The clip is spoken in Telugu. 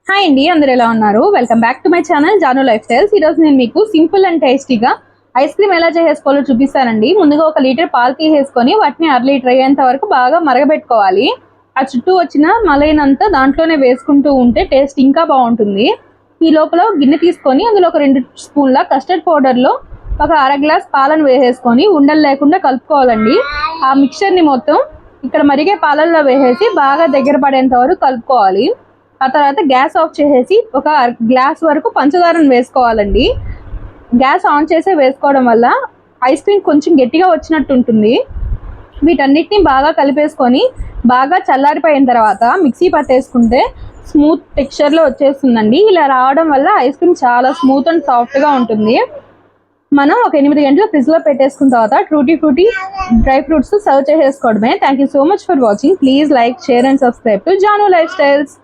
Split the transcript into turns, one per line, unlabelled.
హాయ్ అండి, అందరూ ఎలా ఉన్నారు? Welcome back to my channel Janu lifestyles. ఈరోజు నేను మీకు సింపుల్ అండ్ టేస్టీగా ఐస్ క్రీమ్ ఎలా చేసుకోవాలో చూపిస్తానండి. ముందుగా 1 లీటర్ పాలు తీసేసుకొని వాటిని 1/2 లీటర్ అయ్యేంత వరకు బాగా మరగబెట్టుకోవాలి. ఆ చుట్టూ వచ్చిన మలైనంతా దాంట్లోనే వేసుకుంటూ ఉంటే టేస్ట్ ఇంకా బాగుంటుంది. ఈ లోపల గిన్నె తీసుకొని అందులో ఒక 2 స్పూన్ల కస్టర్డ్ పౌడర్లో ఒక 1/2 గ్లాస్ పాలను వేసేసుకొని ఉండలు లేకుండా కలుపుకోవాలండి. ఆ మిక్చర్ని మొత్తం ఇక్కడ మరిగే పాలల్లో వేసేసి బాగా దగ్గర పడేంత వరకు కలుపుకోవాలి. ఆ తర్వాత గ్యాస్ ఆఫ్ చేసేసి ఒక గ్లాస్ వరకు పంచదారను వేసుకోవాలండి. గ్యాస్ ఆన్ చేసే వేసుకోవడం వల్ల ఐస్ క్రీమ్ కొంచెం గట్టిగా వచ్చినట్టు ఉంటుంది. వీటన్నిటిని బాగా కలిపేసుకొని బాగా చల్లారిపోయిన తర్వాత మిక్సీ పట్టేసుకుంటే స్మూత్ టెక్స్చర్లో వచ్చేస్తుందండి. ఇలా రావడం వల్ల ఐస్ క్రీమ్ చాలా స్మూత్ అండ్ సాఫ్ట్గా ఉంటుంది. మనం ఒక 8 గంటలు ఫ్రిడ్జ్లో పెట్టేసుకున్న తర్వాత ట్రూటీ ఫ్రూటీ డ్రై ఫ్రూట్స్ సర్వ్ చేసేసుకోవడమే. Thank you so much for watching. Please like, share and subscribe to Janu life styles.